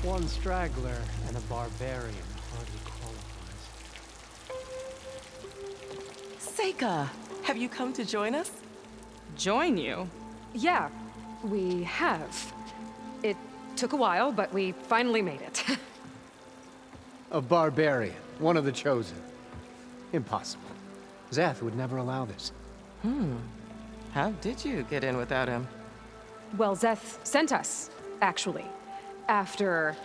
One straggler and a barbarian hardly qualifies. Seika, have you come to join us? Join you? Yeah, we have. It took a while, but we finally made it. A barbarian, one of the chosen. Impossible. Zeth would never allow this. How did you get in without him? Well, Zeth sent us, actually. After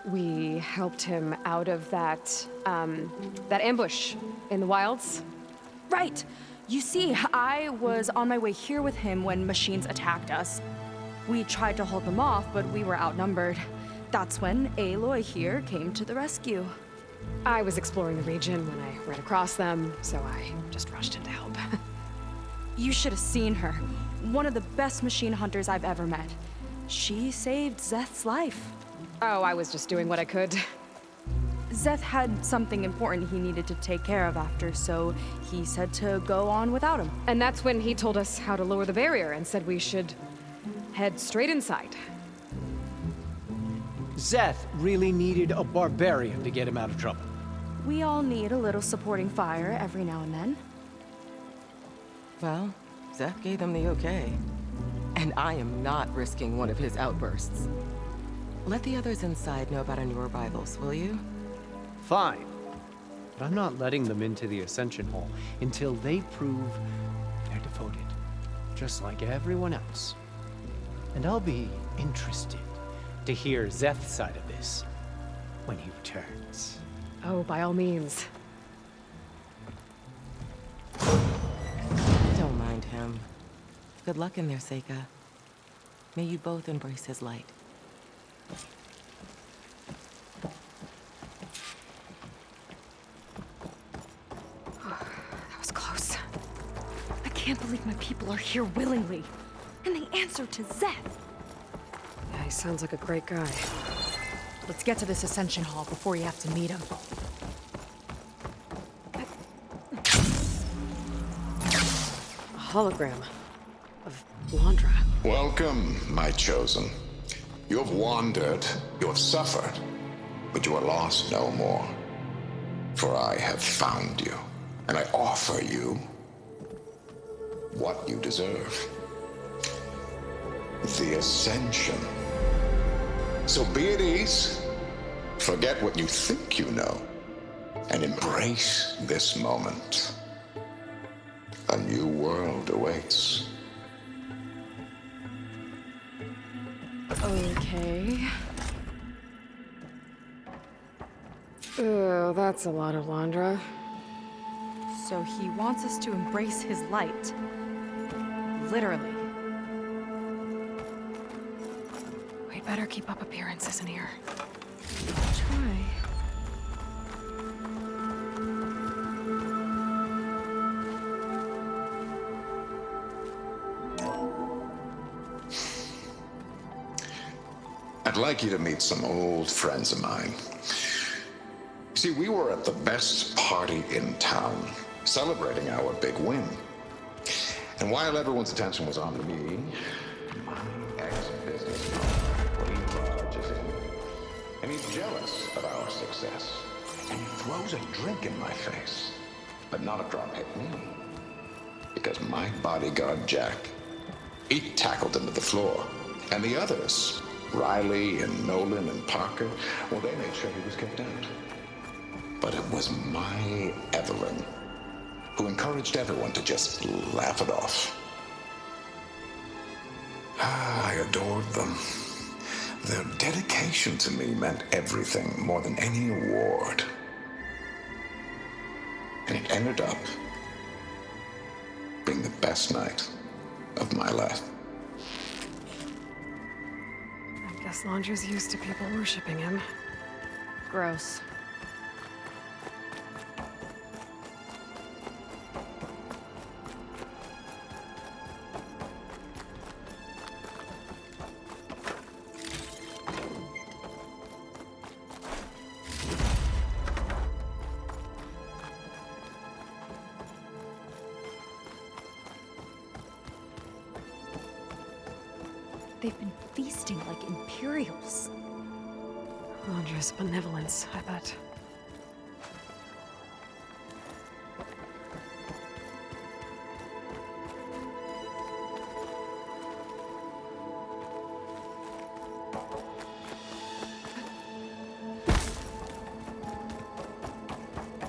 we helped him out of that ambush in the wilds. Right. You see, I was on my way here with him when machines attacked us. We tried to hold them off, but we were outnumbered. That's when Aloy here came to the rescue. I was exploring the region when I ran across them, so I just rushed in to help. You should have seen her. One of the best machine hunters I've ever met. She saved Zeth's life. Oh, I was just doing what I could. Zeth had something important he needed to take care of after, so he said to go on without him. And that's when he told us how to lower the barrier and said we should head straight inside. Zeth really needed a barbarian to get him out of trouble. We all need a little supporting fire every now and then. Well, Zeth gave them the okay. And I am not risking one of his outbursts. Let the others inside know about our new arrivals, will you? Fine. But I'm not letting them into the Ascension Hall until they prove they're devoted. Just like everyone else. And I'll be interested to hear Zeth's side of this when he returns. Oh, by all means. Don't mind him. Good luck in there, Seika. May you both embrace his light. That was close. I can't believe my people are here willingly. And they answered to Zeth. Yeah, he sounds like a great guy. Let's get to this Ascension Hall before you have to meet him. A hologram of Landra. Welcome, my chosen. You have wandered, you have suffered, but you are lost no more. For I have found you, and I offer you what you deserve. The Ascension. So be at ease, forget what you think you know, and embrace this moment. A new world awaits. Okay. Oh, that's a lot of Landra. So he wants us to embrace his light. Literally. We'd better keep up appearances in here. Try. I'd like you to meet some old friends of mine. See, we were at the best party in town, celebrating our big win. And while everyone's attention was on me, my ex-business partner put he barges in. And he's jealous of our success. And he throws a drink in my face. But not a drop hit me. Because my bodyguard, Jack, he tackled him to the floor. And the others, Riley and Nolan and Parker, well, they made sure he was kicked out. But it was my Evelyn who encouraged everyone to just laugh it off. I adored them. Their dedication to me meant everything, more than any award. And it ended up being the best night of my life. I guess Landra's used to people worshipping him. Gross. they've been feasting like Imperials. Wondrous benevolence, I bet.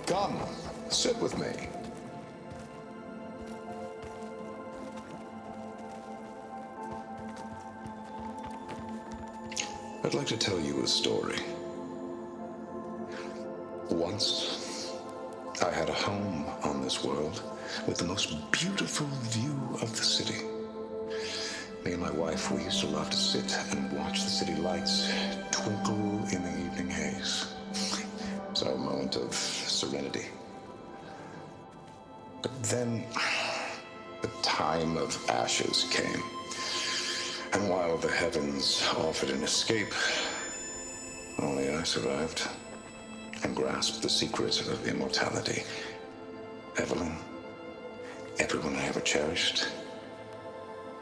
Come, sit with me. I'd like to tell you a story. Once, I had a home on this world with the most beautiful view of the city. Me and my wife, we used to love to sit and watch the city lights twinkle in the evening haze. It's our moment of serenity. But then, the time of ashes came. And while the heavens offered an escape, only I survived and grasped the secret of immortality. Evelyn, everyone I ever cherished,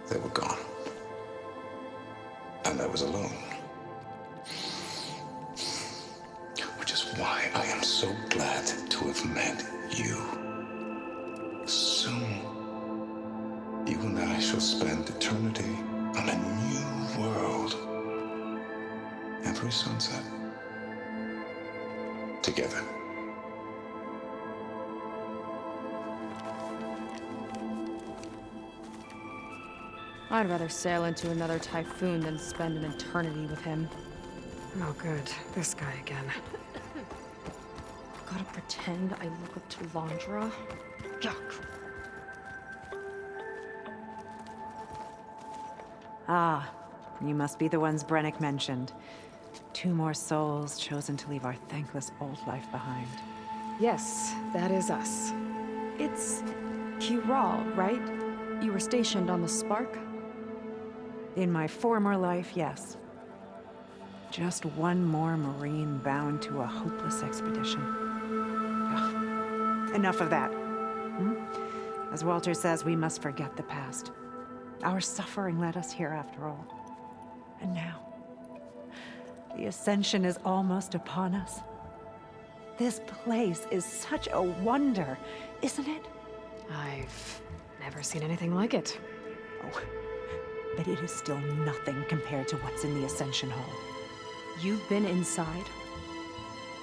they were gone. And I was alone. Which is why I am so glad to have met you. Soon, you and I shall spend eternity on a new world. Every sunset. Together. I'd rather sail into another typhoon than spend an eternity with him. Oh, good. This guy again. Gotta pretend I look up to Landra. Yuck. Ah, you must be the ones Brennick mentioned. 2 more souls chosen to leave our thankless old life behind. Yes, that is us. It's Kiral, right? You were stationed on the Spark? In my former life, yes. Just one more Marine bound to a hopeless expedition. Ugh. Enough of that. As Walter says, we must forget the past. Our suffering led us here after all. And now, the Ascension is almost upon us. This place is such a wonder, isn't it? I've never seen anything like it. Oh, but it is still nothing compared to what's in the Ascension Hall. You've been inside?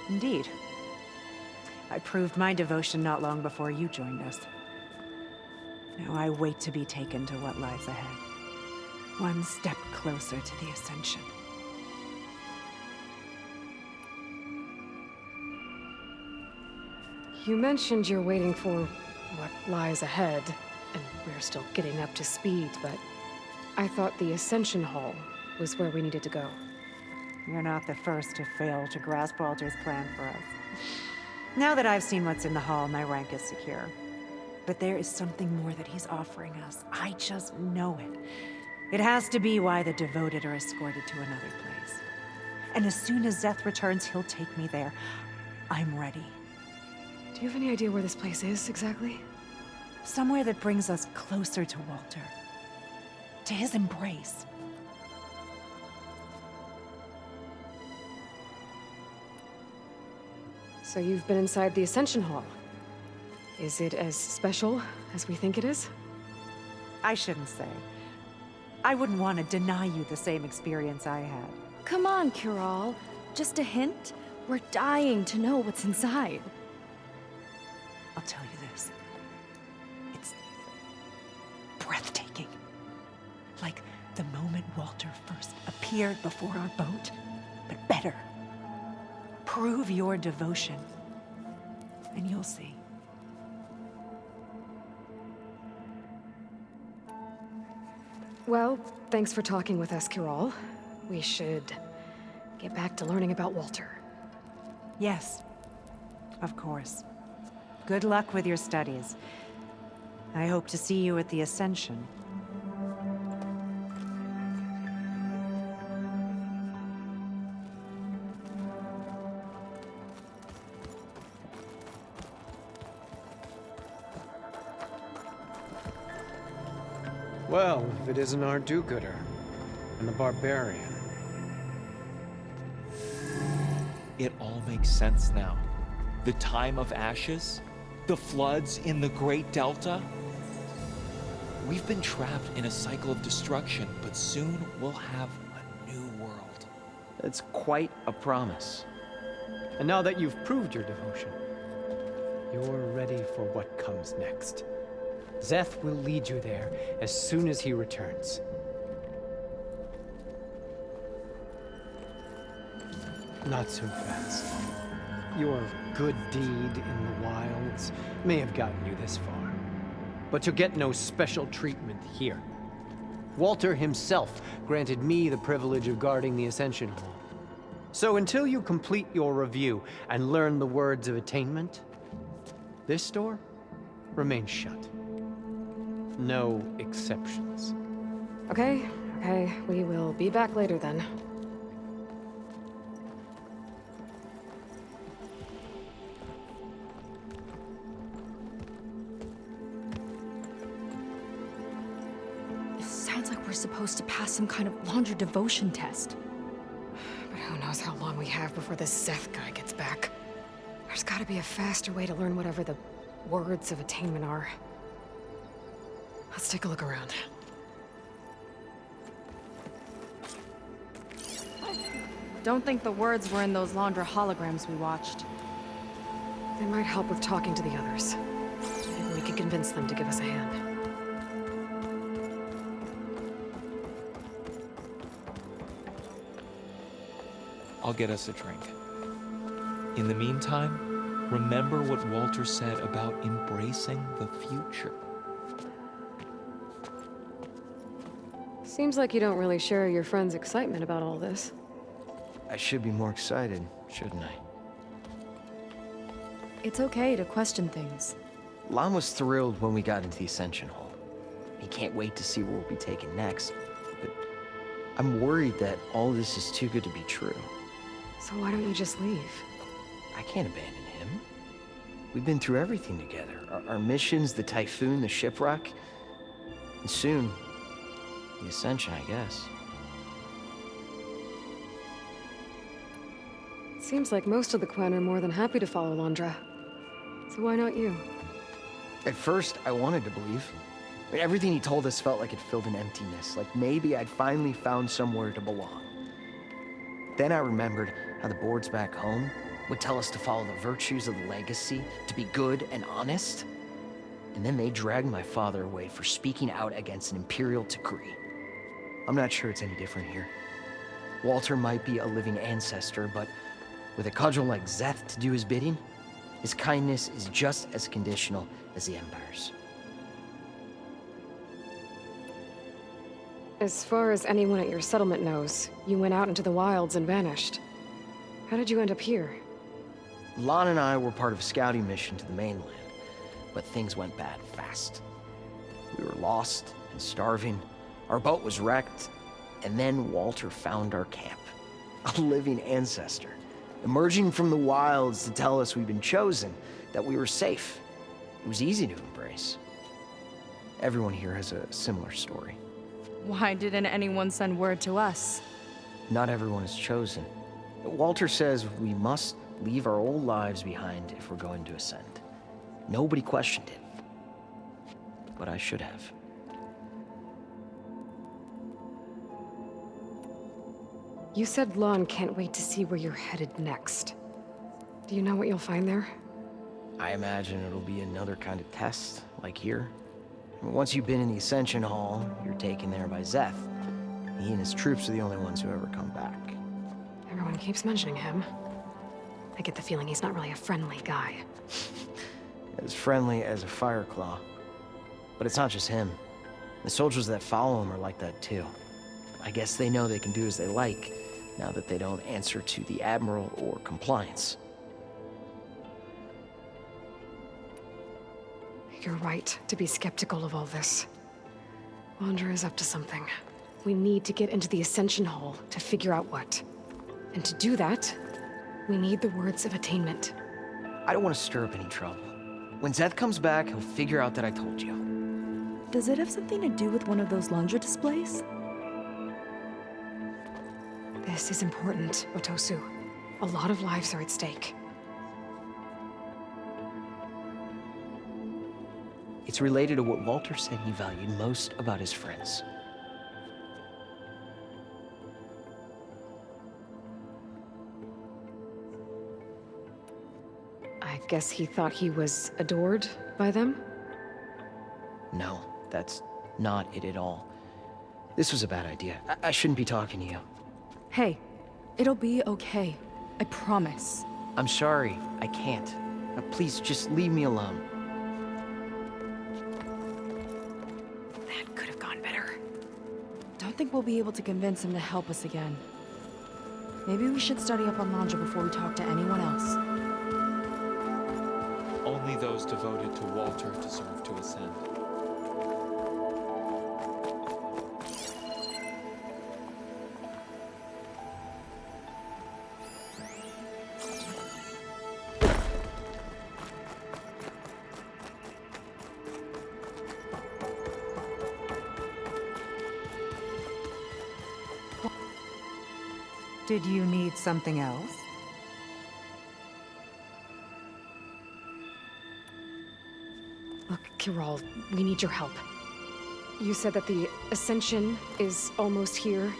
Indeed. I proved my devotion not long before you joined us. Now I wait to be taken to what lies ahead. One step closer to the Ascension. You mentioned you're waiting for what lies ahead, and we're still getting up to speed, but I thought the Ascension Hall was where we needed to go. You're not the first to fail to grasp Walter's plan for us. Now that I've seen what's in the hall, my rank is secure. But there is something more that he's offering us. I just know it. It has to be why the devoted are escorted to another place. And as soon as Zeth returns, he'll take me there. I'm ready. Do you have any idea where this place is, exactly? Somewhere that brings us closer to Walter. To his embrace. So you've been inside the Ascension Hall. Is it as special as we think it is? I shouldn't say. I wouldn't want to deny you the same experience I had. Come on, Kiral. Just a hint? We're dying to know what's inside. I'll tell you this. It's breathtaking. Like the moment Walter first appeared before our boat, but better. Prove your devotion, and you'll see. Well, thanks for talking with us, Kiral. We should get back to learning about Walter. Yes, of course. Good luck with your studies. I hope to see you at the Ascension. Well, if it isn't our do-gooder. and the barbarian. It all makes sense now. The time of ashes, the floods in the Great Delta. We've been trapped in a cycle of destruction, but soon we'll have a new world. It's quite a promise. And now that you've proved your devotion, you're ready for what comes next. Zeth will lead you there as soon as he returns. Not so fast. Your good deed in the wilds may have gotten you this far, but you'll get no special treatment here. Walter himself granted me the privilege of guarding the Ascension Hall. So until you complete your review and learn the words of attainment, this door remains shut. No exceptions. Okay, we will be back later then. It sounds like we're supposed to pass some kind of laundry devotion test. But who knows how long we have before this Zeth guy gets back. There's gotta be a faster way to learn whatever the words of attainment are. Let's take a look around. Don't think the words were in those Laundra holograms we watched. They might help with talking to the others. Maybe we could convince them to give us a hand. I'll get us a drink. In the meantime, remember what Walter said about embracing the future. Seems like you don't really share your friend's excitement about all this. I should be more excited, shouldn't I? It's okay to question things. Lon was thrilled when we got into the Ascension Hall. He can't wait to see where we'll be taken next. But I'm worried that all this is too good to be true. So why don't you just leave? I can't abandon him. We've been through everything together. Our missions, the Typhoon, the shipwreck. And soon, the Ascension, I guess. Seems like most of the Quen are more than happy to follow Laundra. So why not you? At first, I wanted to believe. I mean, everything he told us felt like it filled an emptiness, like maybe I'd finally found somewhere to belong. Then I remembered how the boards back home would tell us to follow the virtues of the legacy, to be good and honest. And then they dragged my father away for speaking out against an imperial decree. I'm not sure it's any different here. Walter might be a living ancestor, but with a cudgel like Zeth to do his bidding, his kindness is just as conditional as the Empire's. As far as anyone at your settlement knows, you went out into the wilds and vanished. How did you end up here? Lon and I were part of a scouting mission to the mainland, but things went bad fast. We were lost and starving, our boat was wrecked, and then Walter found our camp. A living ancestor, emerging from the wilds to tell us we'd been chosen, that we were safe. It was easy to embrace. Everyone here has a similar story. Why didn't anyone send word to us? Not everyone is chosen. Walter says we must leave our old lives behind if we're going to ascend. Nobody questioned it. But I should have. You said Lon can't wait to see where you're headed next. Do you know what you'll find there? I imagine it'll be another kind of test, like here. Once you've been in the Ascension Hall, you're taken there by Zeth. He and his troops are the only ones who ever come back. Everyone keeps mentioning him. I get the feeling he's not really a friendly guy. As friendly as a Fireclaw. But it's not just him. The soldiers that follow him are like that too. I guess they know they can do as they like, now that they don't answer to the Admiral or compliance. You're right to be skeptical of all this. Laundra is up to something. We need to get into the Ascension Hall to figure out what. And to do that, we need the words of attainment. I don't want to stir up any trouble. When Zeth comes back, he'll figure out that I told you. Does it have something to do with one of those Laundra displays? This is important, Otosu. A lot of lives are at stake. It's related to what Walter said he valued most about his friends. I guess he thought he was adored by them? No, that's not it at all. This was a bad idea. I shouldn't be talking to you. Hey, it'll be okay. I promise. I'm sorry, I can't. Please, just leave me alone. That could have gone better. Don't think we'll be able to convince him to help us again. Maybe we should study up on Landra before we talk to anyone else. Only those devoted to Walter deserve to ascend. Did you need something else? Look, Kiral, we need your help. You said that the Ascension is almost here.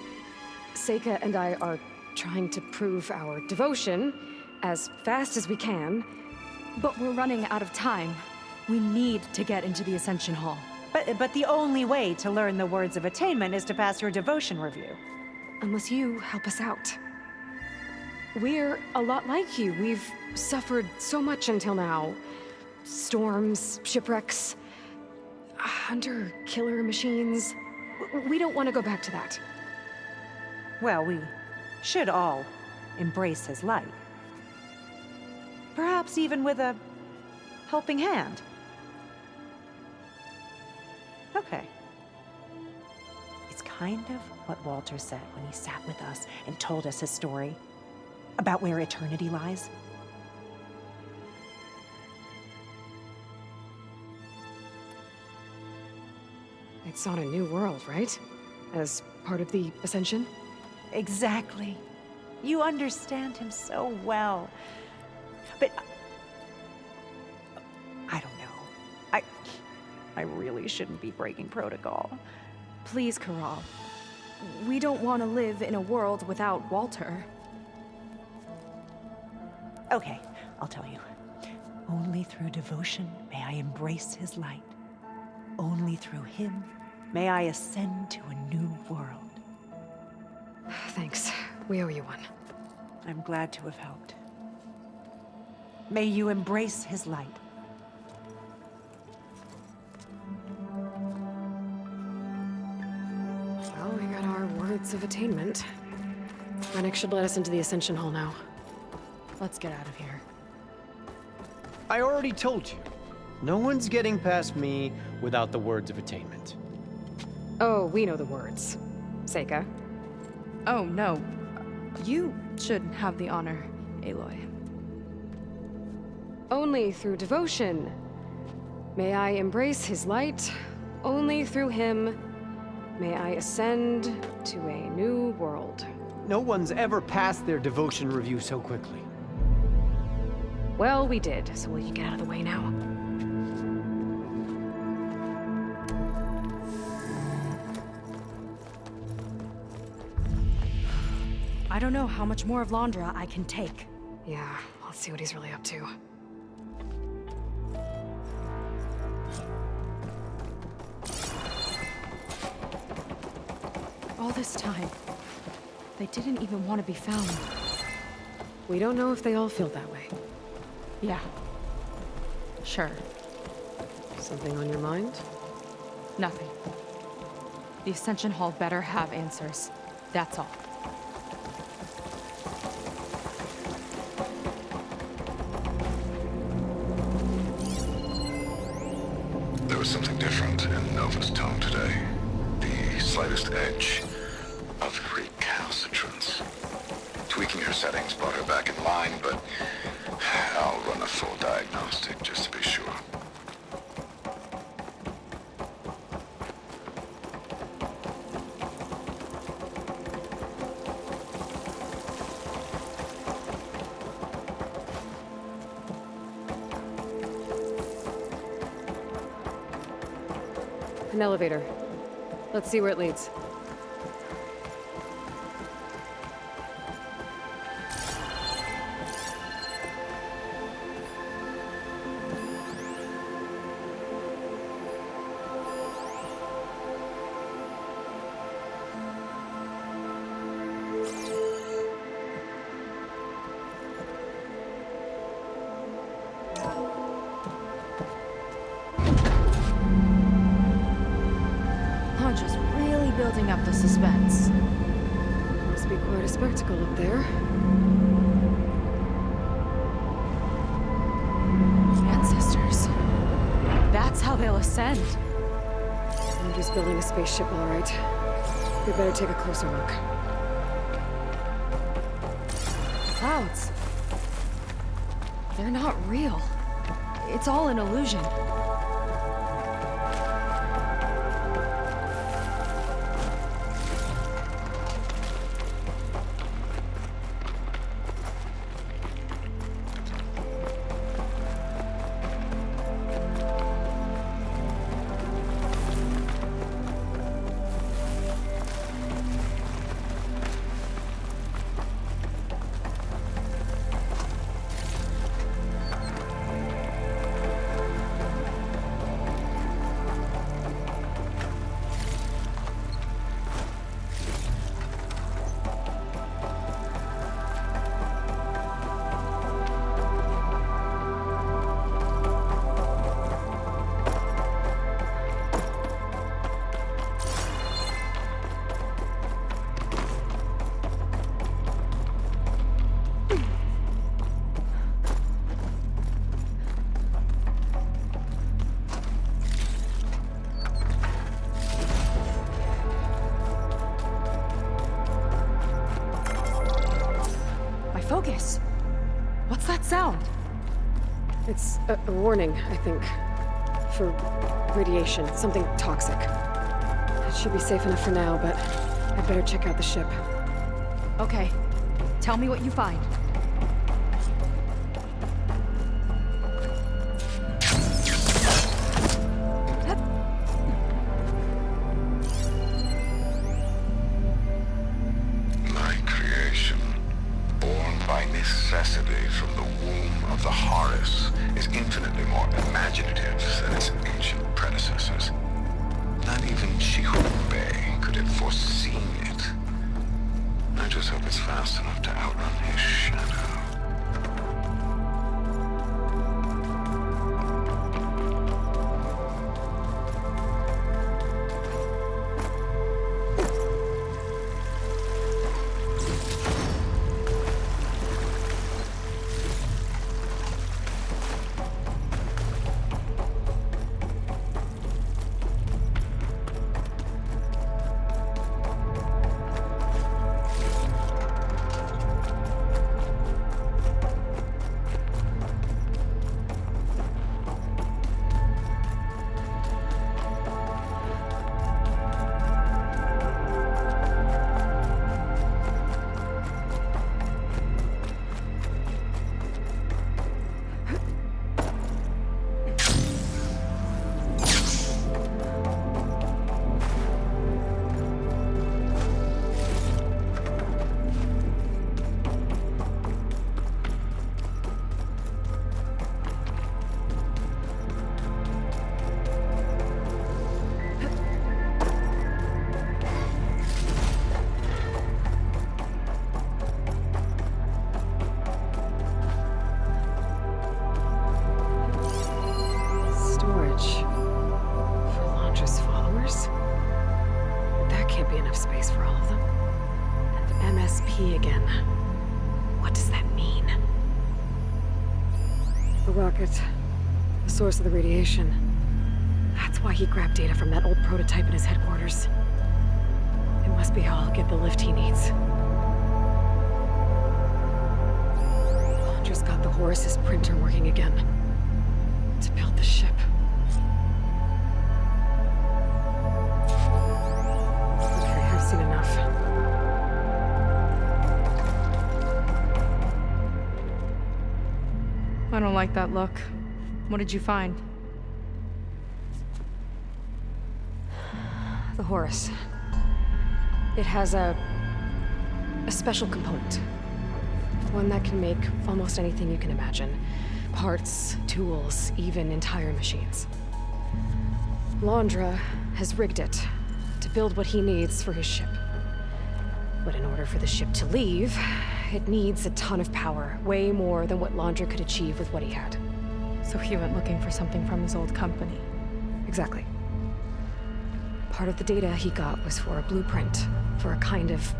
Seika and I are trying to prove our devotion as fast as we can. But we're running out of time. We need to get into the Ascension Hall. But the only way to learn the words of attainment is to pass your devotion review. Unless you help us out. We're a lot like you. We've suffered so much until now. Storms, shipwrecks, hunter-killer machines. We don't want to go back to that. Well, we should all embrace his light. Perhaps even with a helping hand. Okay. It's kind of what Walter said when he sat with us and told us his story about where eternity lies. It's on a new world, right? As part of the Ascension? Exactly. You understand him so well. But I don't know. I really shouldn't be breaking protocol. Please, Kiral. We don't want to live in a world without Walter. Okay, I'll tell you. Only through devotion may I embrace his light. Only through him may I ascend to a new world. Thanks. We owe you one. I'm glad to have helped. May you embrace his light. Well, we got our words of attainment. Rennick should let us into the Ascension Hall now. Let's get out of here. I already told you. No one's getting past me without the words of attainment. Oh, we know the words. Seika. Oh, no. You should have the honor, Aloy. Only through devotion may I embrace his light. Only through him may I ascend to a new world. No one's ever passed their devotion review so quickly. Well, we did, so will you get out of the way now? I don't know how much more of Landra I can take. Yeah, let's see what he's really up to. All this time, they didn't even want to be found. We don't know if they all feel that way. Yeah. Sure. Something on your mind? Nothing. The Ascension Hall better have answers. That's all. There was something different in Nova's tone today. The slightest edge of recalcitrance. Tweaking her settings brought her back in line, but I'll run a full diagnostic just to be sure. An elevator. Let's see where it leads. Just really building up the suspense. Must be quite a spectacle up there. Ancestors. That's how they'll ascend. I'm just building a spaceship, all right. We better take a closer look. Clouds. They're not real. It's all an illusion. Focus. What's that sound? It's a warning, I think. For radiation, something toxic. It should be safe enough for now, but I'd better check out the ship. Okay. Tell me what you find. My creation, born by necessity from the womb of the Horus, is infinitely more imaginative than its ancient predecessors. Not even Chihube could have foreseen it. I just hope it's fast enough to outrun his shadow. Again. What does that mean? The rocket. The source of the radiation. That's why he grabbed data from that old prototype in his headquarters. It must be how I'll get the lift he needs. Just got the Horus's printer working again. To build the ship. Okay, I've seen enough. I don't like that look. What did you find? The Horus. It has a special component. One that can make almost anything you can imagine. Parts, tools, even entire machines. Londra has rigged it to build what he needs for his ship. But in order for the ship to leave, it needs a ton of power, way more than what Londra could achieve with what he had. So he went looking for something from his old company. Exactly. Part of the data he got was for a blueprint, for a kind of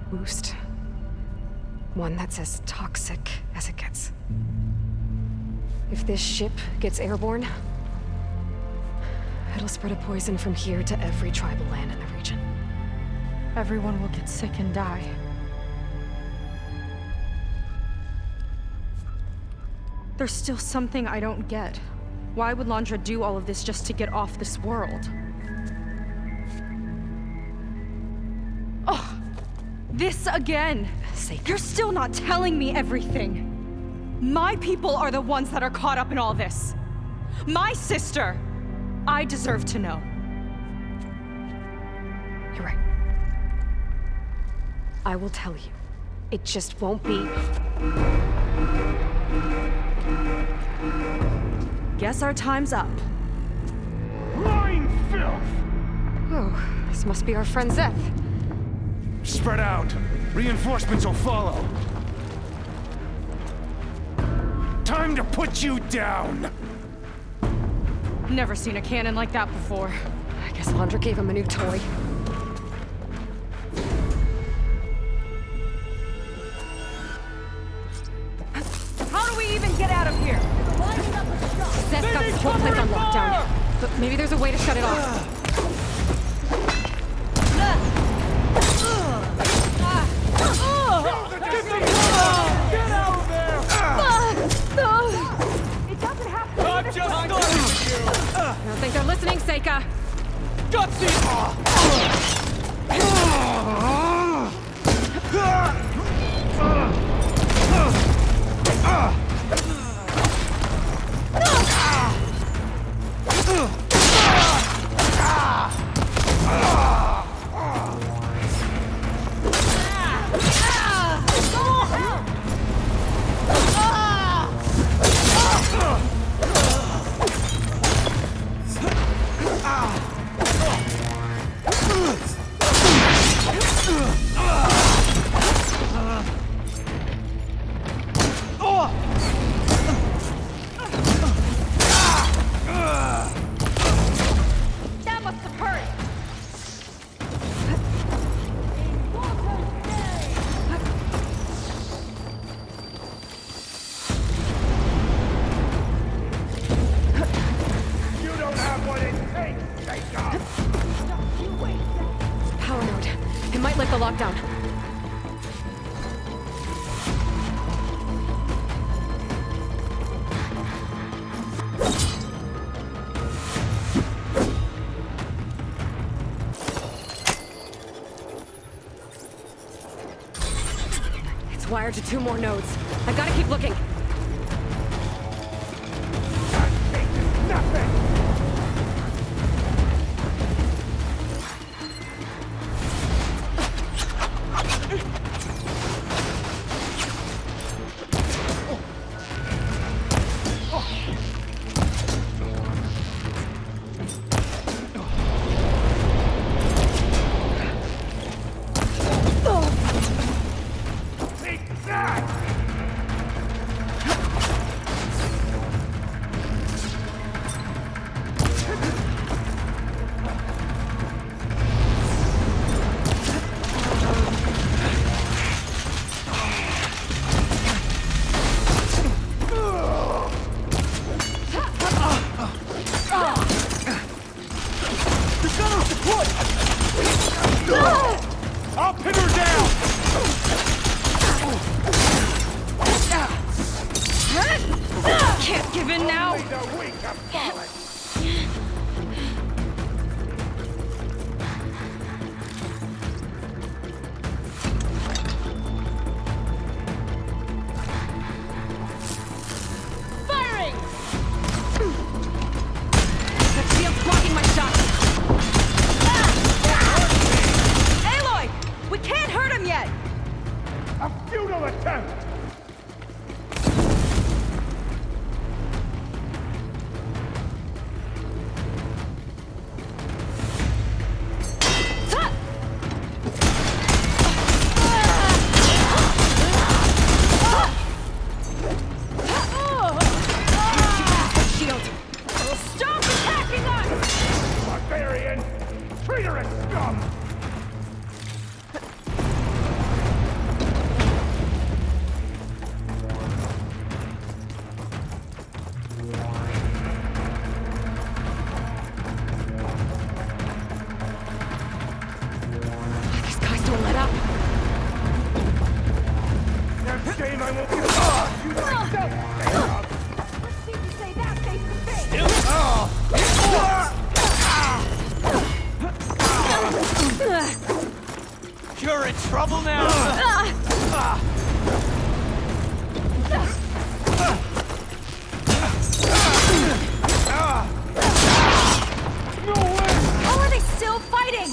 boost. One that's as toxic as it gets. If this ship gets airborne, it'll spread a poison from here to every tribal land in the region. Everyone will get sick and die. There's still something I don't get. Why would Londra do all of this just to get off this world? Oh, this again! You're still not telling me everything. My people are the ones that are caught up in all this. My sister! I deserve to know. You're right. I will tell you. It just won't be... Guess our time's up. Lying filth! Oh, this must be our friend Zeth. Spread out. Reinforcements will follow. Time to put you down! Never seen a cannon like that before. I guess Londra gave him a new toy. How do we even get out of here? Zeth got this whole place on lockdown. But maybe there's a way to shut it off. Get out of there! It doesn't have to. I'm just starting you! I don't think they're listening, Seika. That must have hurt. You don't have what it takes, Seika! Power node. It might lift the lockdown. It's wired to 2 more nodes. I gotta keep looking. Nothing! Take that! Shame I won't get off. You myself stay up. Let's see you say that face to face. You're in trouble now! Oh, are they still fighting?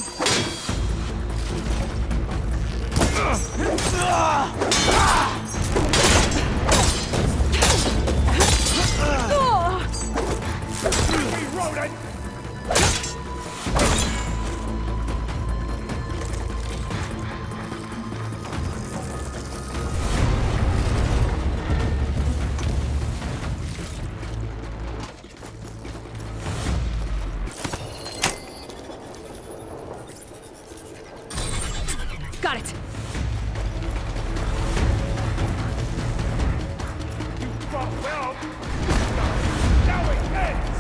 Hey, rodent! Got it. You fought well. Now it ends!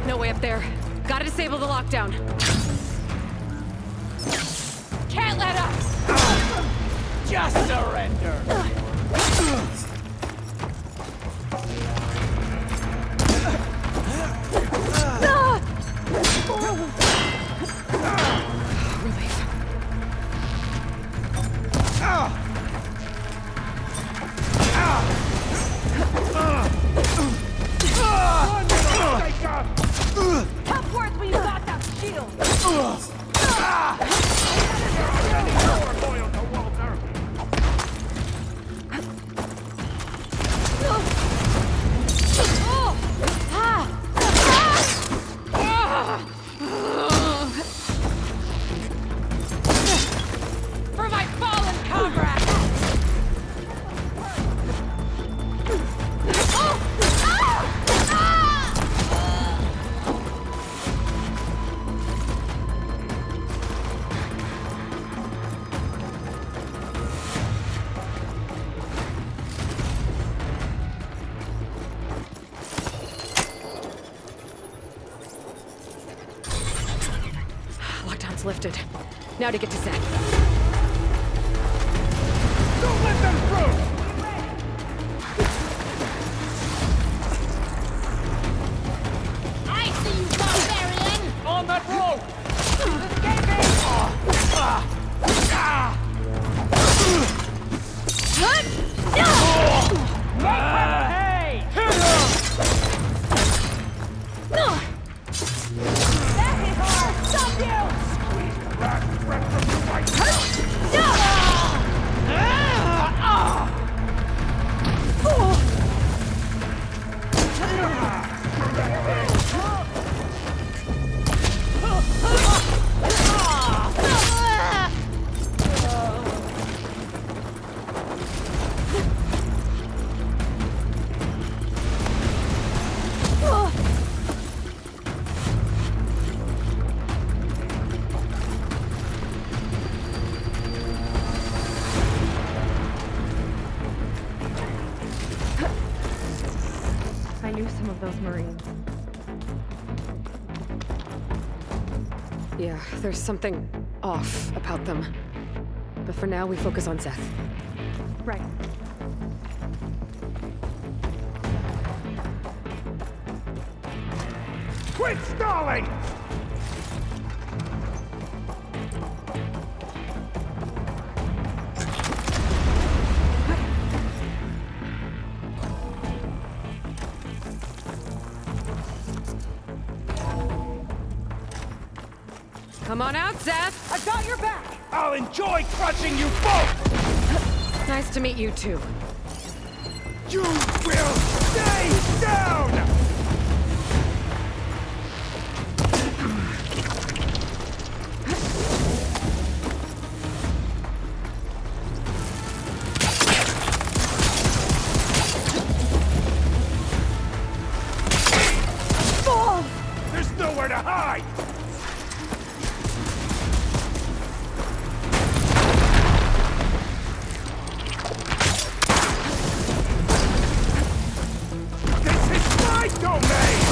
No way up there. Gotta disable the lockdown. Can't let up! Just surrender! Relief. Upwards when you got that shield. Loyal to Walter. For my fallen comrade! Lockdown's lifted. Now to get to Seth. Don't let them through! I see you, barbarian! On that rope! Hey! Hit him! That hit hard. Stop you! Squeeze the last breath from your right. I knew some of those Marines. Yeah, there's something off about them. But for now, we focus on Seth. Right. Quit stalling! Come on out, Seth! I got your back! I'll enjoy crushing you both! Nice to meet you, too. You will stay down! There's nowhere to hide! This is my domain!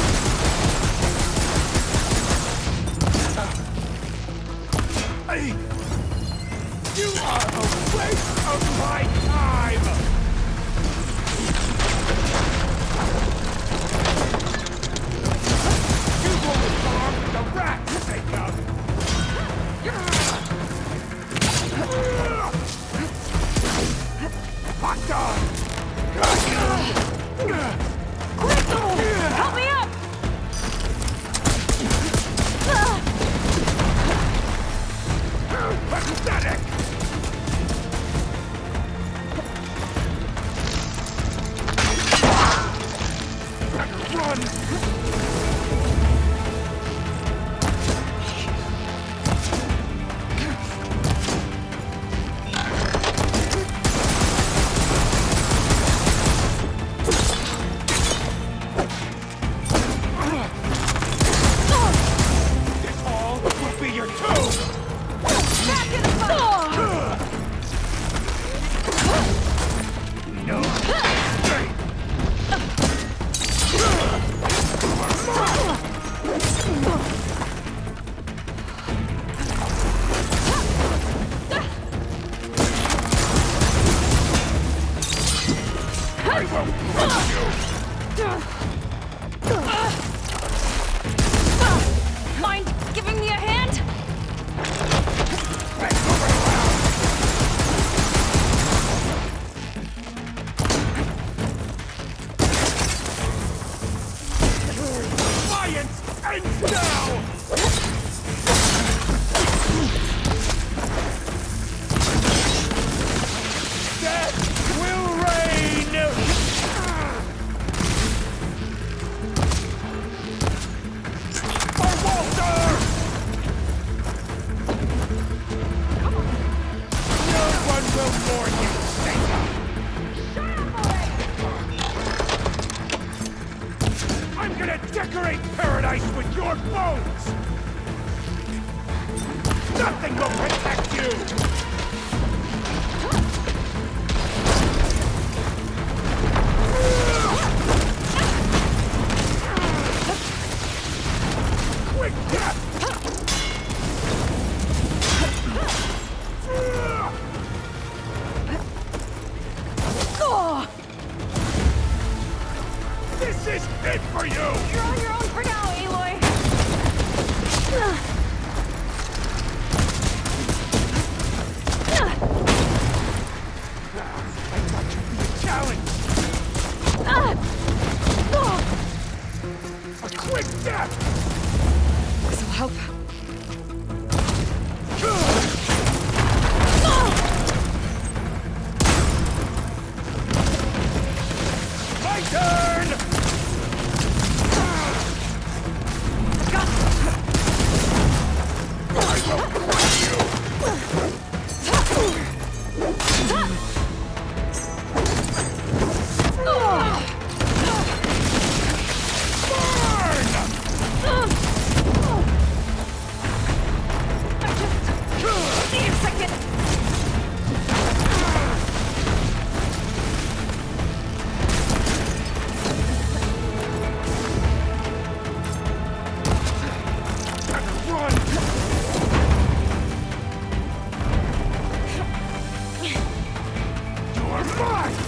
This all will be your tomb! Back in the fight! No escape! I will crush you! Mind giving me a hand? Defiance ends now! Death will reign! For Walter! No one will mourn you, Satan! I'm gonna decorate paradise with your bones! Nothing will protect you! Quick death! This is it for you! You're on your own for now, Aloy. I thought you'd be a challenge! A quick death! This'll help. My turn! I will crush you! Need a second. You're mine!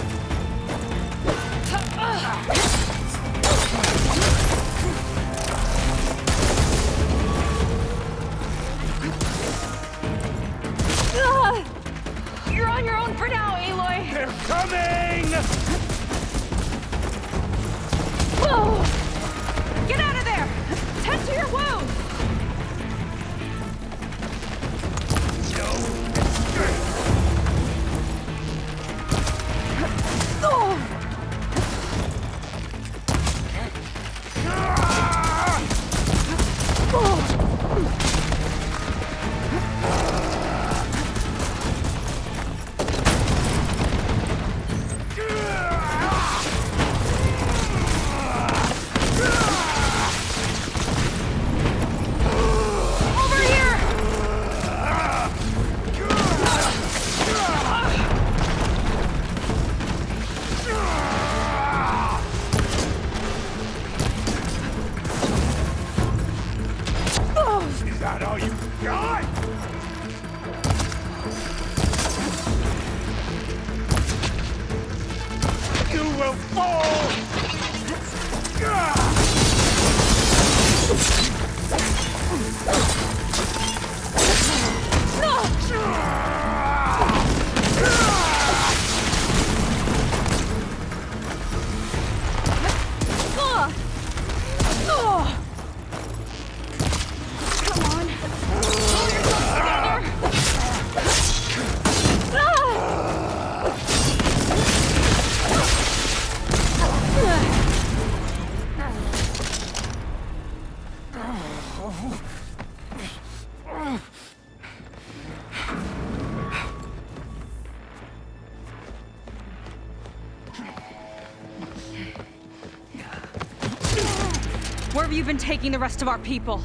You're on your own for now, Aloy. They're coming! Whoa! Get out of there! Tend to your wound! No escape! Over here! Is that all you got? You will fall! Come on. Pull yourself together. have you been taking the rest of our people?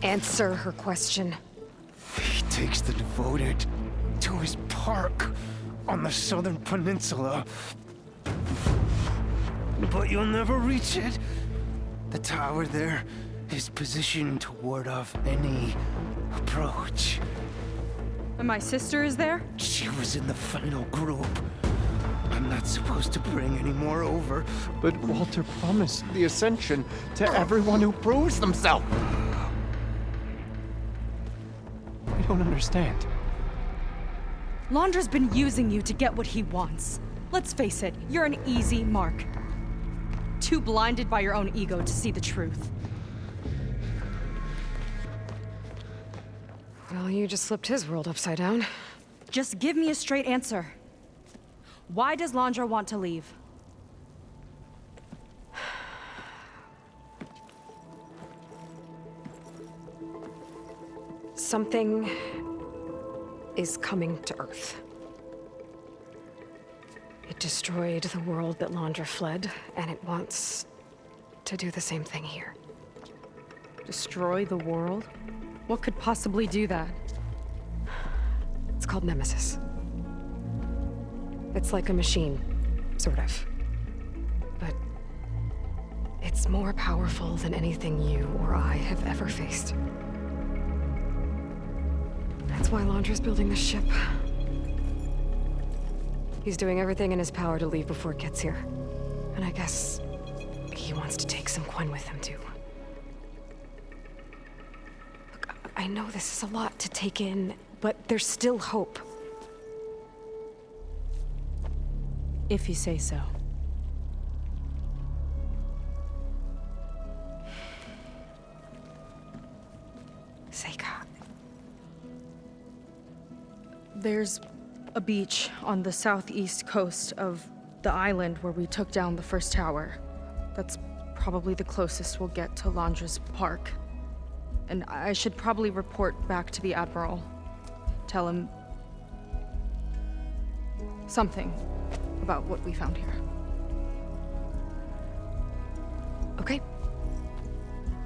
Answer her question. He takes the devoted to his park on the southern peninsula. But you'll never reach it. The tower there is positioned to ward off any approach. And my sister is there? She was in the final group. I'm not supposed to bring any more over. But Walter promised the Ascension to everyone who proves themselves. I don't understand. Londra's been using you to get what he wants. Let's face it, you're an easy mark. Too blinded by your own ego to see the truth. Well, you just flipped his world upside down. Just give me a straight answer. Why does Londra want to leave? Something is coming to Earth. It destroyed the world that Londra fled, and it wants to do the same thing here. Destroy the world? What could possibly do that? It's called Nemesis. It's like a machine, sort of. But it's more powerful than anything you or I have ever faced. That's why Londra's building this ship. He's doing everything in his power to leave before it gets here. And I guess he wants to take some Quen with him, too. Look, I know this is a lot to take in, but there's still hope. If you say so. Seika. There's a beach on the southeast coast of the island where we took down the first tower. That's probably the closest we'll get to Londra's park. And I should probably report back to the Admiral. Tell him something about what we found here. Okay.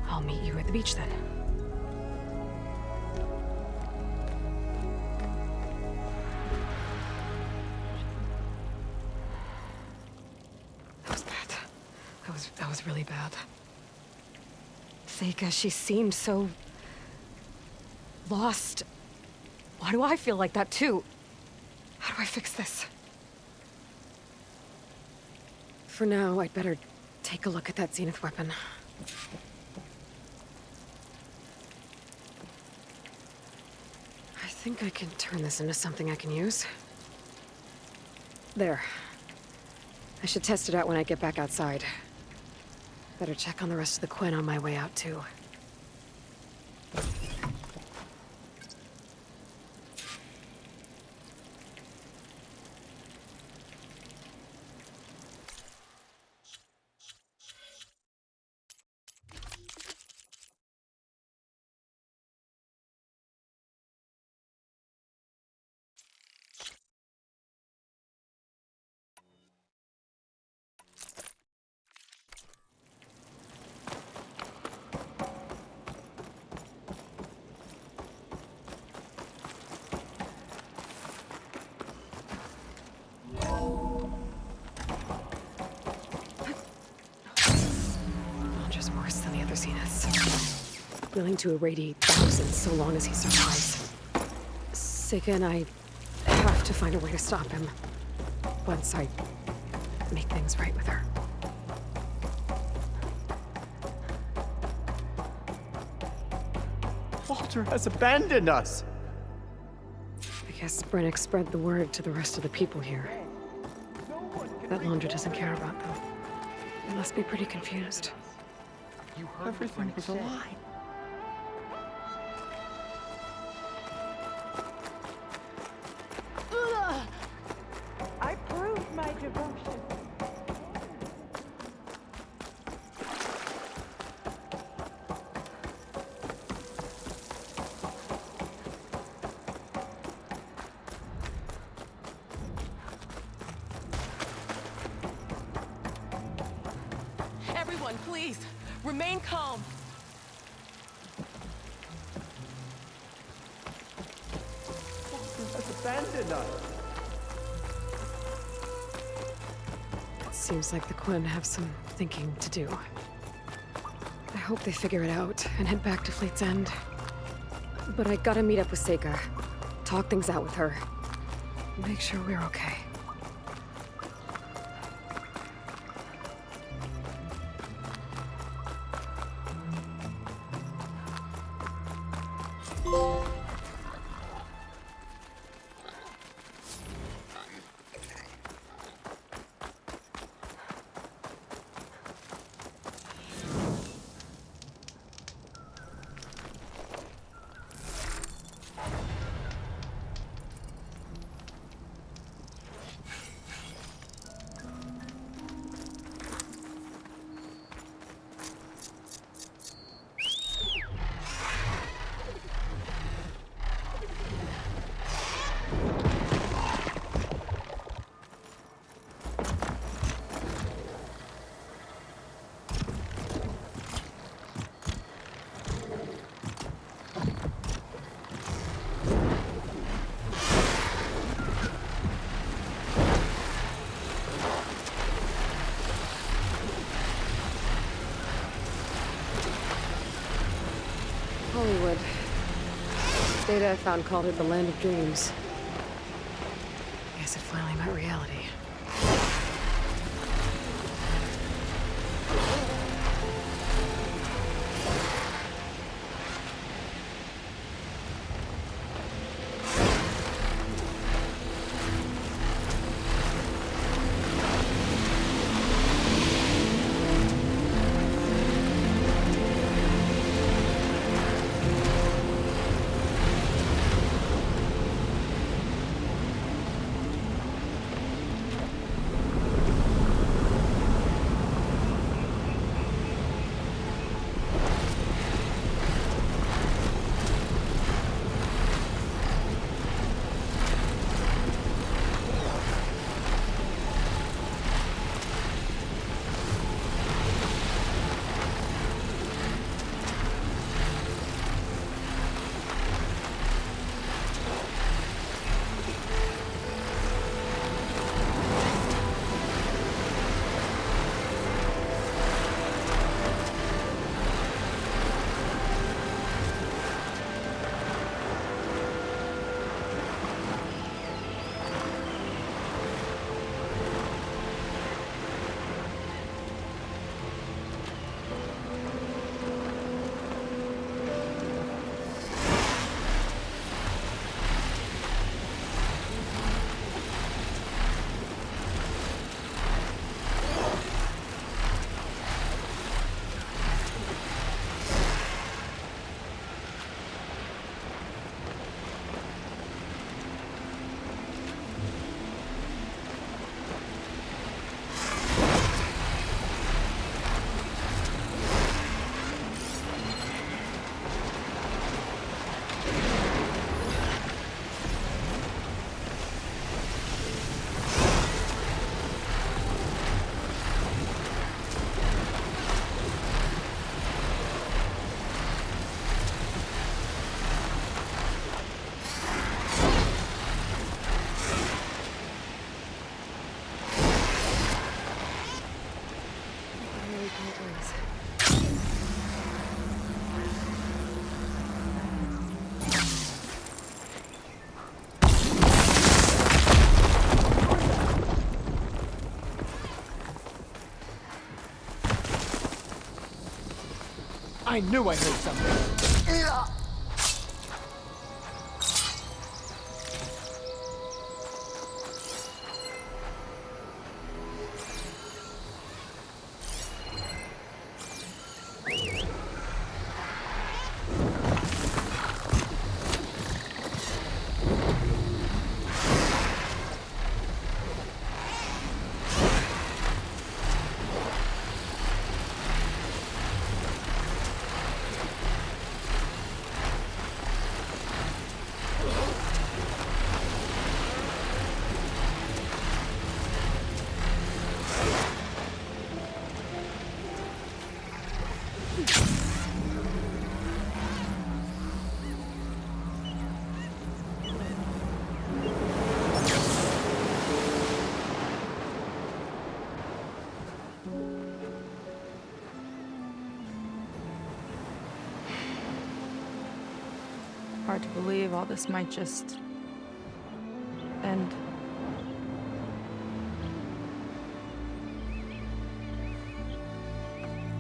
I'll meet you at the beach then. That was bad. That was really bad. Seika, she seemed so lost. Why do I feel like that too? How do I fix this? For now, I'd better take a look at that Zenith weapon. I think I can turn this into something I can use. There. I should test it out when I get back outside. Better check on the rest of the Quen on my way out, too. Willing to irradiate thousands so long as he survives. Seika and I have to find a way to stop him. Once I make things right with her. Walter has abandoned us. I guess Brennick spread the word to the rest of the people here. That Londra doesn't care about them. They must be pretty confused. Everything was a lie. I proved my devotion. Everyone, please, Remain calm. Has abandoned us. It seems like the Quinn have some thinking to do. I hope they figure it out and head back to Fleet's End. But I gotta meet up with Seika. Talk things out with her. Make sure we're okay. Hollywood. Data I found called it the Land of Dreams. Guess it finally met reality. I knew I heard something. Hard to believe all this might just end.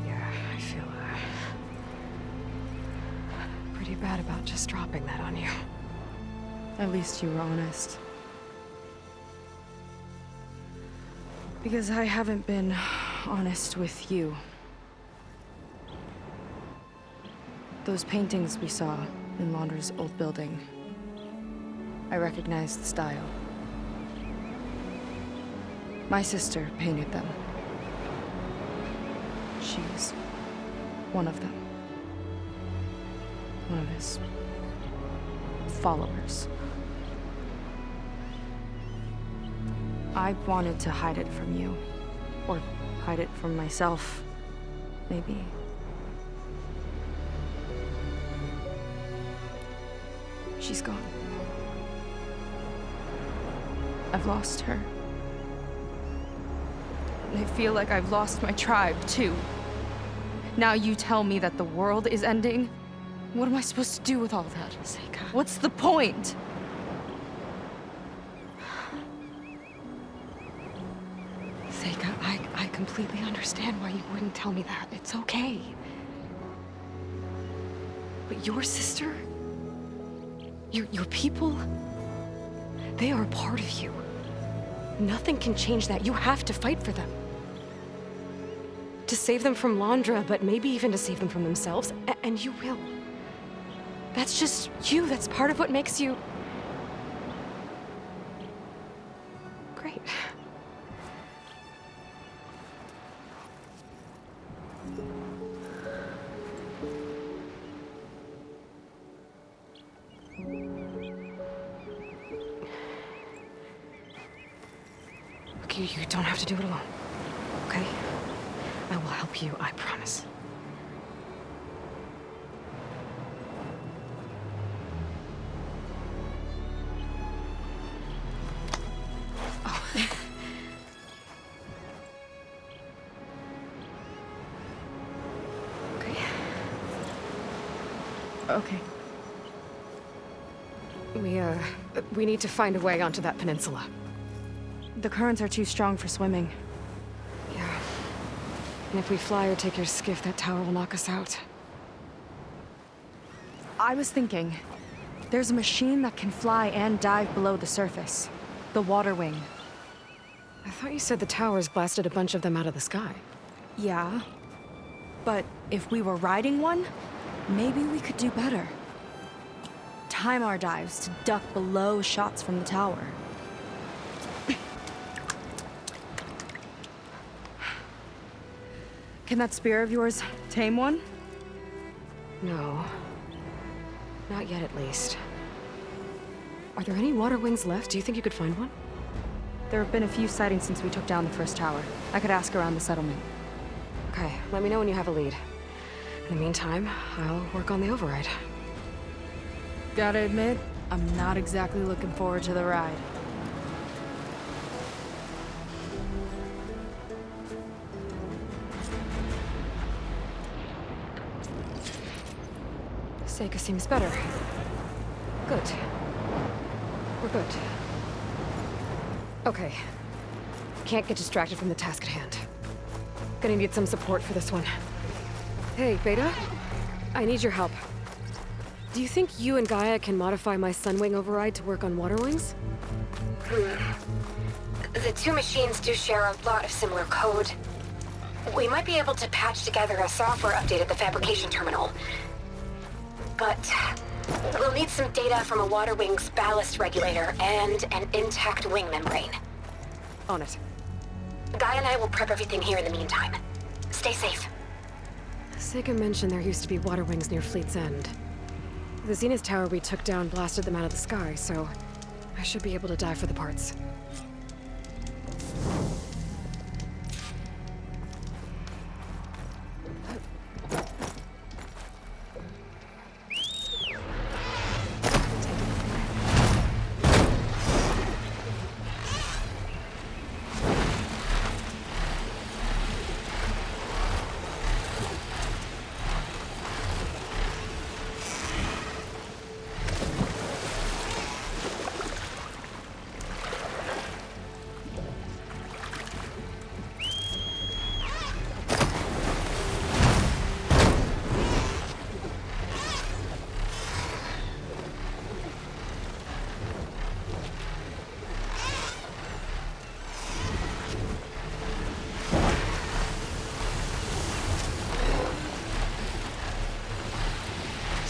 Yeah, I feel pretty bad about just dropping that on you. At least you were honest. Because I haven't been honest with you. Those paintings we saw in Launder's old building, I recognized the style. My sister painted them. She's one of them. One of his followers. I wanted to hide it from you. Or hide it from myself, maybe. She's gone. I've lost her. And I feel like I've lost my tribe, too. Now you tell me that the world is ending? What am I supposed to do with all that? Seika. What's the point? Seika, I completely understand why you wouldn't tell me that. It's okay. But your sister? Your people? They are a part of you. Nothing can change that. You have to fight for them. To save them from Londra, but maybe even to save them from themselves. And you will. That's just you. That's part of what makes you... great. Look, you don't have to do it alone, okay? I will help you, I promise. Oh. Okay. Okay. We need to find a way onto that peninsula. The currents are too strong for swimming. Yeah. And if we fly or take your skiff, that tower will knock us out. I was thinking, there's a machine that can fly and dive below the surface. The water wing. I thought you said the towers blasted a bunch of them out of the sky. Yeah. But if we were riding one, maybe we could do better. Time our dives to duck below shots from the tower. Can that spear of yours tame one? No. Not yet, at least. Are there any water wings left? Do you think you could find one? There have been a few sightings since we took down the first tower. I could ask around the settlement. Okay, let me know when you have a lead. In the meantime, I'll work on the override. Gotta admit, I'm not exactly looking forward to the ride. Seika seems better. Good. We're good. Okay. Can't get distracted from the task at hand. Gonna need some support for this one. Hey, Beta. I need your help. Do you think you and Gaia can modify my Sunwing override to work on water wings? The two machines do share a lot of similar code. We might be able to patch together a software update at the fabrication terminal. But we'll need some data from a water wing's ballast regulator and an intact wing membrane. On it. Guy and I will prep everything here in the meantime. Stay safe. Seika mentioned there used to be water wings near Fleet's End. The Zenith Tower we took down blasted them out of the sky, so I should be able to dive for the parts.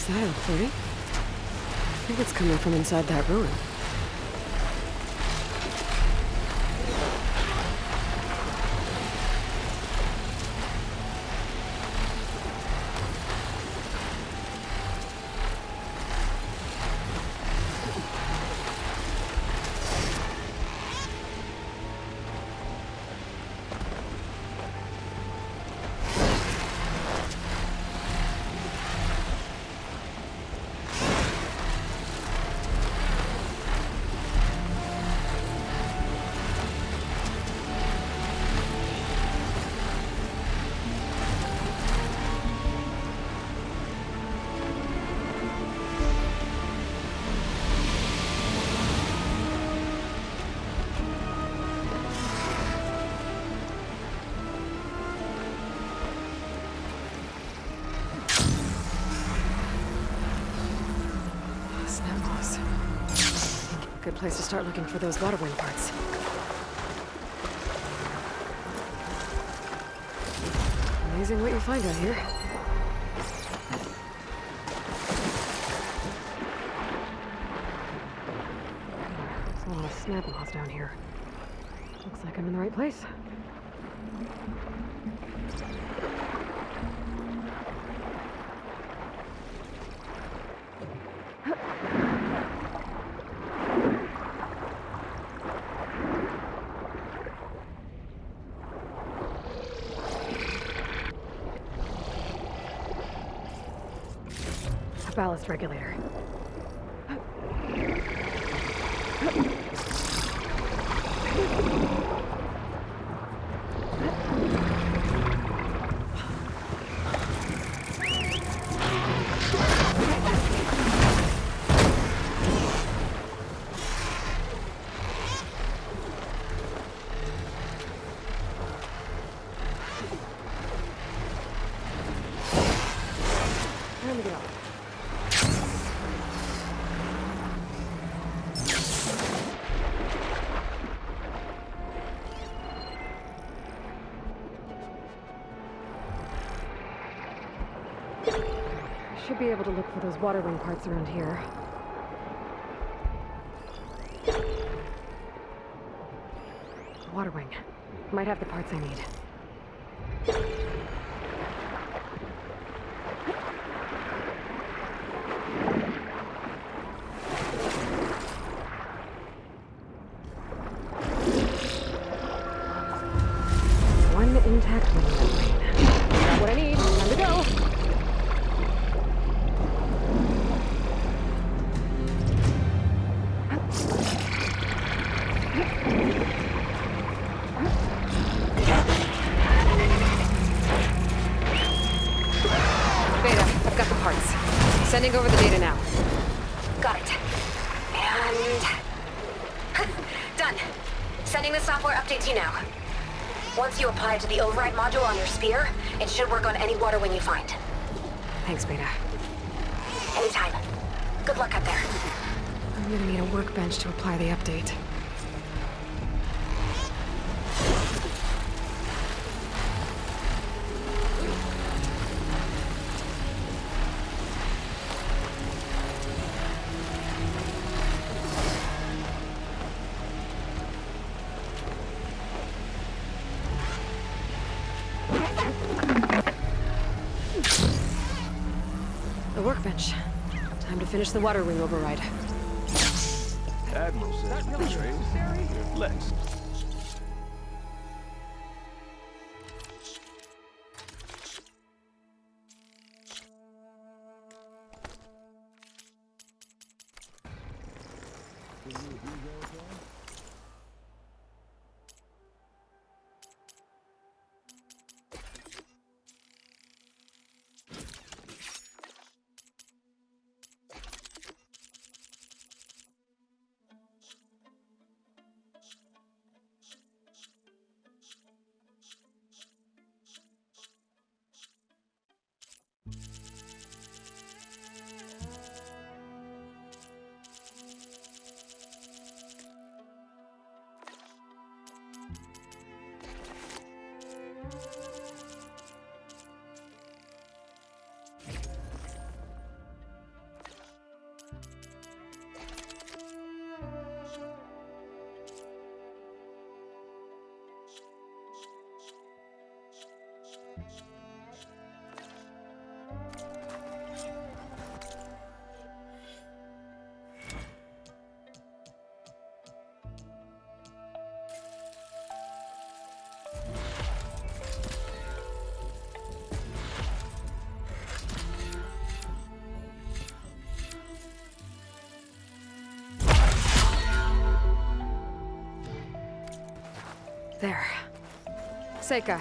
What's that outfitting? I think it's coming from inside that ruin. Good place to start looking for those water wing parts. Amazing what you find out here. There's a lot of snap laws down here. Looks like I'm in the right place. Ballast regulator. Let me get off. Should be able to look for those water wing parts around here. Water wing. Might have the parts I need. One intact wing membrane. Got what I need. Time to go. Sending over the data now. Got it. And... done. Sending the software update to you now. Once you apply it to the override module on your spear, it should work on any water wing you find. Thanks, Beta. Anytime. Good luck up there. I'm gonna need a workbench to apply the update. The workbench. Time to finish the water wing override. Admiral says that really necessary? Let's. There. Seika,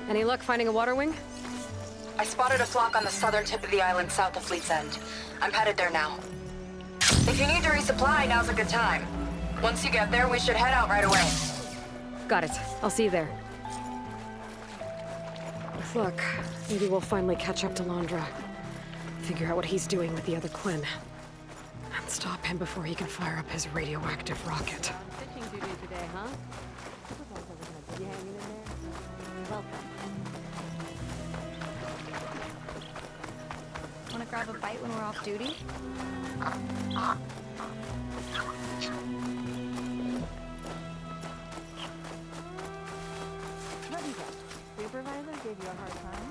any luck finding a water wing? I spotted a flock on the southern tip of the island south of Fleet's End. I'm headed there now. If you need to resupply, now's a good time. Once you get there, we should head out right away. Got it. I'll see you there. With luck, maybe we'll finally catch up to Londra. Figure out what he's doing with the other Quinn. And stop him before he can fire up his radioactive rocket. Fishing duty today, huh? You hanging in there? Welcome. Wanna grab a bite when we're off duty? What do you got? Supervisor gave you a hard time?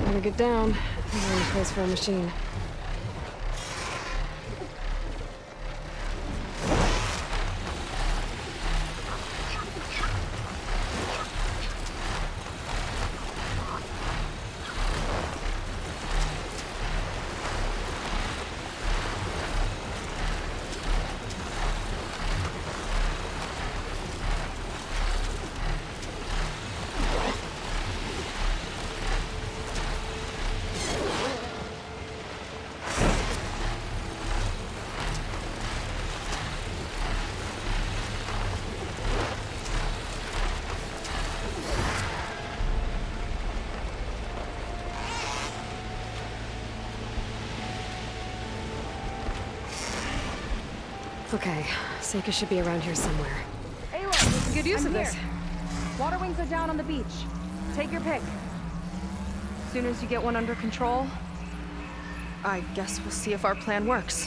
Gonna get down. There's only place for a machine. Okay, Seika should be around here somewhere. Hey, look! Good use I'm of here. this. Water wings are down on the beach. Take your pick. As soon as you get one under control, I guess we'll see if our plan works.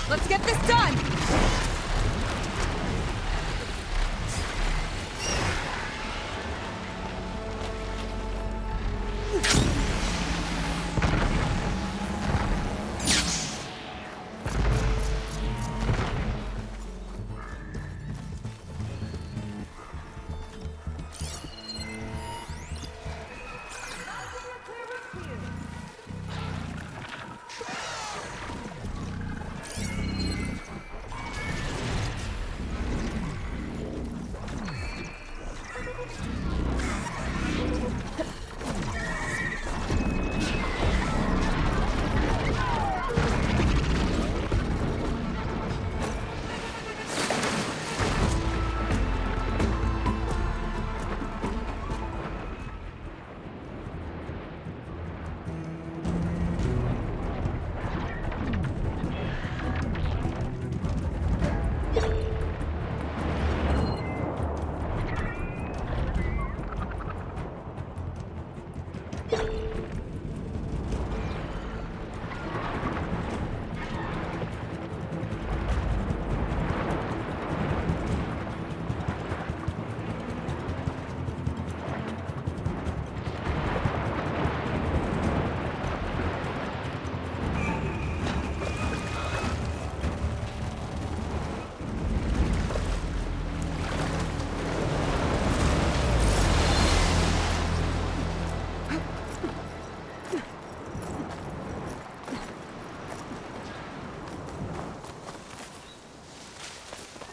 Let's get this done!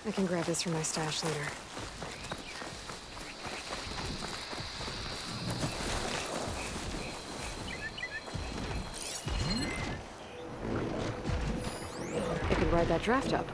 I can grab this from my stash later. I could ride that draft up.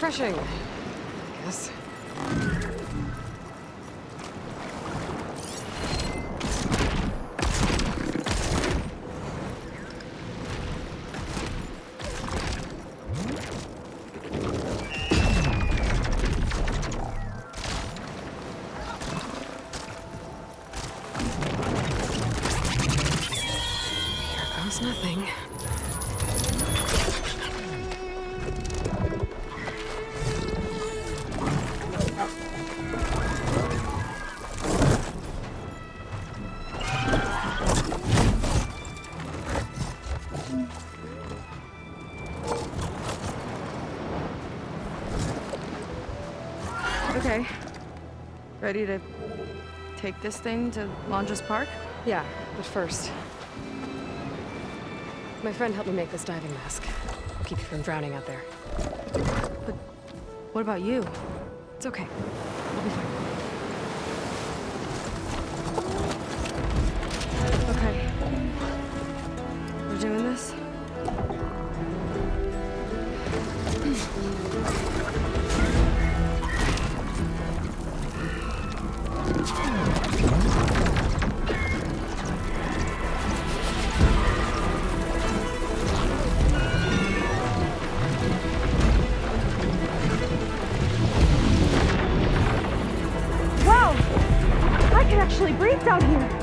Refreshing, I guess. Here goes nothing. Okay. Ready to take this thing to Londra's Park? Yeah, but first. My friend helped me make this diving mask. I'll keep you from drowning out there. But what about you? It's okay. I'll be fine. Okay. We're doing this? Wow! I can actually breathe down here!